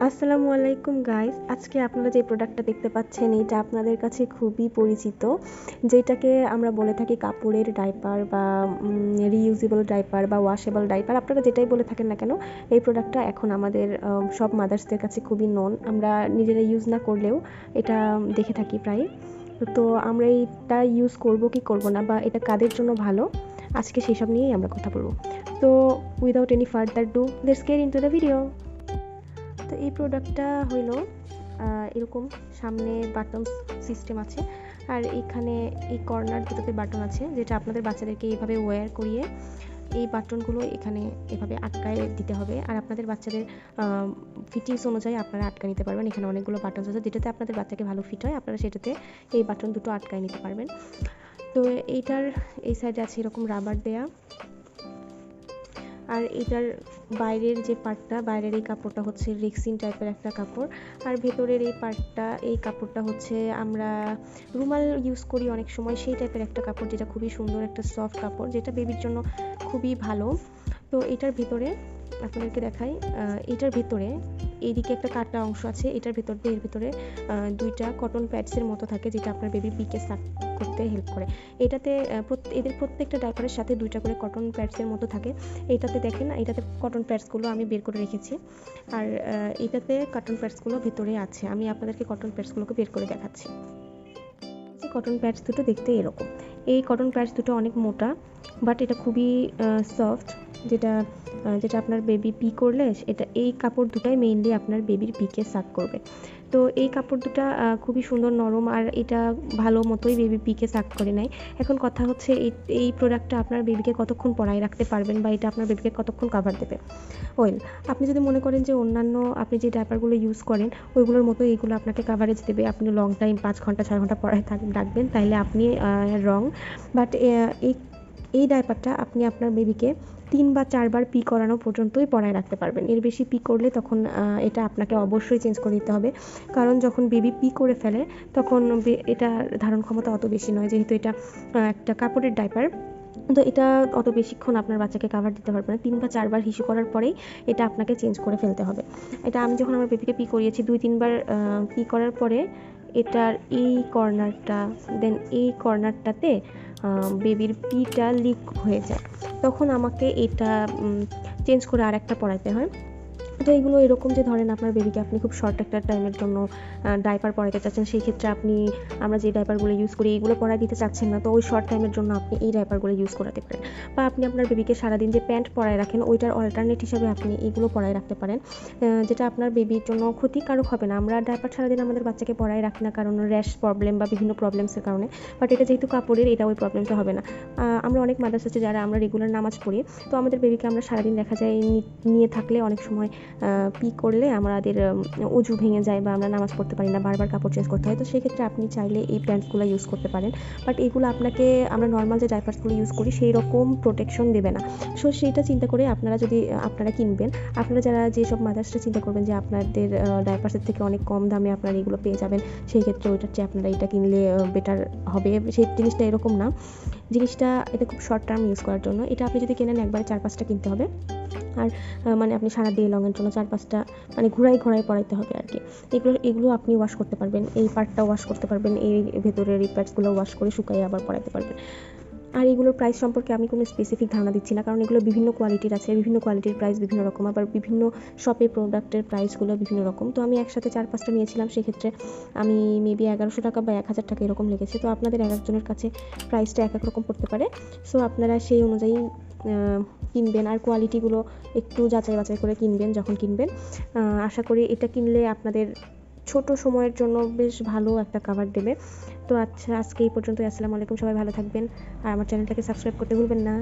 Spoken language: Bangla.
আসসালামু আলাইকুম গাইস, আজকে আপনারা যে প্রোডাক্টটা দেখতে পাচ্ছেন এটা আপনাদের কাছে খুবই পরিচিত, যেটাকে আমরা বলে থাকি কাপড়ের ডাইপার বা রিইউজেবল ডাইপার বা ওয়াশেবল ডাইপার। আপনারা যেটাই বলে থাকেন না কেন, এই প্রোডাক্টটা এখন আমাদের সব মাদার্সদের কাছে খুবই নন। আমরা নিজেরা ইউজ না করলেও এটা দেখে থাকি প্রায়। তো আমরা এটা ইউজ করব কি করব না, বা এটা কাদের জন্য ভালো, আজকে সেসব নিয়েই আমরা কথা বলবো। তো without any further do, let's get into the video. তো এই প্রোডাক্টটা হইলো এরকম সামনে বাটন সিস্টেম আছে, আর এখানে এই কর্নার দুটোতে বাটন আছে, যেটা আপনাদের বাচ্চাদেরকে এইভাবে ওয়্যার করিয়ে এই বাটনগুলো এখানে এভাবে আটকায় দিতে হবে। আর আপনাদের বাচ্চাদের ফিটিংস অনুযায়ী আপনারা আটকা নিতে পারবেন। এখানে অনেকগুলো বাটন আছে, যেটাতে আপনাদের বাচ্চাকে ভালো ফিট হয় আপনারা সেটাতে এই বাটন দুটো আটকায় নিতে পারবেন। তো এইটার এই সাইডে আছে এরকম রাবার দেয়া, আর এটার বাইরের যে পার্টটা, বাইরের এই কাপড়টা হচ্ছে রেক্সিন টাইপের একটা কাপড়, আর ভেতরের এই পার্টটা, এই কাপড়টা হচ্ছে আমরা রুমাল ইউজ করি অনেক সময় সেই টাইপের একটা কাপড়, যেটা খুবই সুন্দর একটা সফট কাপড়, যেটা বেবির জন্য খুবই ভালো। তো এটার ভিতরে আপনাদেরকে দেখাই, এটার ভিতরে এইদিকে একটা কাটা অংশ আছে, এটার ভেতর দিয়ে এর ভিতরে দুইটা কটন প্যাডসের মতো থাকে, যেটা আপনার বেবির পিকে সাক করতে হেল্প করে। এটাতে এদের প্রত্যেকটা ডাইপারের সাথে দুইটা করে কটন প্যাডসের মতো থাকে। এটাতে দেখেন, এটাতে কটন প্যাডসগুলো আমি বের করে রেখেছি, আর এটাতে কটন প্যাডসগুলো ভিতরে আছে। আমি আপনাদেরকে কটন প্যাডসগুলোকে বের করে দেখাচ্ছি। যে কটন প্যাডস দুটো দেখতে এরকম, এই কটন প্যাডস দুটো অনেক মোটা, বাট এটা খুবই সফট, যেটা যেটা আপনার বেবি পি করলে এটা এই কাপড় দুটাই মেইনলি আপনার বেবির পিকে সাক করবে। তো এই কাপড় দুটা খুবই সুন্দর নরম, আর এটা ভালো মতোই বেবি পিকে সাক করে নেয়। এখন কথা হচ্ছে এই প্রোডাক্টটা আপনার বেবিকে কতক্ষণ পরায় রাখতে পারবেন, বা এটা আপনার বেবিকে কতক্ষণ কাভার দেবে। ওয়েল, আপনি যদি মনে করেন যে অন্যান্য আপনি যে ডাইপারগুলো ইউজ করেন ওইগুলোর মতো এইগুলো আপনাকে কাভারেজ দেবে, আপনি লং টাইম 5 ঘন্টা 6 ঘন্টা পরায় রাখবেন, তাহলে আপনি রং। বাট এই ডাইপারটা আপনি আপনার বেবিকে 3 বা 4 বার পি করানো পর্যন্তই পরায় রাখতে পারবেন। এর বেশি পি করলে তখন এটা আপনাকে অবশ্যই চেঞ্জ করে দিতে হবে, কারণ যখন বেবি পি করে ফেলে তখন এটা ধারণ ক্ষমতা অত বেশি নয়, যেহেতু এটা একটা কাপড়ের ডাইপার। তো এটা অত বেশিক্ষণ আপনার বাচ্চাকে কাভার দিতে পারবে না। 3 বা 4 বার হিসু করার পরেই এটা আপনাকে চেঞ্জ করে ফেলতে হবে। এটা আমি যখন আমার বেবিকে পি করিয়েছি 2-3 বার পি করার পরে এটার এই কর্নারটা, দেন এই কর্নারটাতে বেবির পিটা লিক হয়ে যায়, তখন আমাকে এটা চেঞ্জ করে আর একটা পরাইতে হয়। তো এইগুলো এরকম যে ধরেন আপনার বেবিকে আপনি খুব শর্ট একটা টাইমের জন্য ডাইপার পরাইতে চাচ্ছেন, সেই ক্ষেত্রে আপনি আমরা যে ডাইপারগুলো ইউজ করি এইগুলো পরাই দিতে চাচ্ছেন না, তো ওই শর্ট টাইমের জন্য আপনি এই ডাইপারগুলো ইউজ করাতে পারেন। বা আপনি আপনার বেবিকে সারাদিন যে প্যান্ট পরায় রাখেন ওইটার অল্টারনেট হিসাবে আপনি এইগুলো পরায় রাখতে পারেন, যেটা আপনার বেবির জন্য ক্ষতিকারক হবে না। আমরা ডাইপার সারাদিন আমাদের বাচ্চাকে পরায় রাখি না কারণ র্যাশ প্রবলেম বা বিভিন্ন প্রবলেমসের কারণে, বাট এটা যেহেতু কাপড়ের, এটা ওই প্রবলেমটা হবে না। আমরা অনেক মাদার্স আছে যারা আমরা রেগুলার নামাজ পড়ি, তো আমাদের বেবিকে আমরা সারাদিন দেখা যায় নিয়ে থাকলে অনেক সময় পি করলে আমাদের অজু ভেঙে যায় বা আমরা নামাজ পড়তে পারি না, বারবার কাপড় চেঞ্জ করতে হয়। তো সেক্ষেত্রে আপনি চাইলে এই প্যান্টসগুলো ইউজ করতে পারেন, বাট এগুলো আপনাকে আমরা নর্মাল যে ডাইপার্সগুলো ইউজ করি সেই রকম প্রোটেকশন দেবে না। সো সেইটা চিন্তা করে আপনারা কিনবেন, আপনারা যারা যেসব মাদার্সরা চিন্তা করবেন যে আপনাদের ডাইপার্সের থেকে অনেক কম দামে আপনারা এগুলো পেয়ে যাবেন, সেই ক্ষেত্রে ওইটার চেয়ে আপনারা এটা কিনলে বেটার হবে। সেই জিনিসটা এরকম না, জিনিসটা এটা খুব শর্ট টার্ম ইউজ করার জন্য। এটা আপনি যদি কেনেন একবারে 4-5টা কিনতে হবে, আর মানে আপনি সারা ডে লংয়ের জন্য 4-5টা মানে ঘোরায় পরাইতে হবে আর কি। এগুলো আপনি ওয়াশ করতে পারবেন, এই পার্টটা ওয়াশ করতে পারবেন, এই ভেতরের এই প্যাডসগুলো ওয়াশ করে শুকাইয়ে আবার পরাইতে পারবেন। আর এগুলোর প্রাইস সম্পর্কে আমি কোনো স্পেসিফিক ধারণা দিচ্ছি না, কারণ এগুলো বিভিন্ন কোয়ালিটির আছে, বিভিন্ন কোয়ালিটির প্রাইস বিভিন্ন রকম, আবার বিভিন্ন শপে প্রোডাক্টের প্রাইসগুলো বিভিন্ন রকম। তো আমি একসাথে 4-5টা নিয়েছিলাম, সেক্ষেত্রে আমি মেবি 1100 টাকা বা 1000 টাকা এরকম লেগেছে। তো আপনাদের এক একজনের কাছে প্রাইসটা এক এক রকম পড়তে পারে, সো আপনারা সেই অনুযায়ী কিনবেন, আর কোয়ালিটিগুলো একটু যাচাই বাছাই করে কিনবেন যখন কিনবেন। আশা করি এটা কিনলে আপনাদের ছোট সময়ের জন্য বেশ ভালো একটা কাভার দেবে। তো আচ্ছা, আজকে এই পর্যন্তই। আসসালামু আলাইকুম, সবাই ভালো থাকবেন, আর আমার চ্যানেলটাকে সাবস্ক্রাইব করতে ভুলবেন না।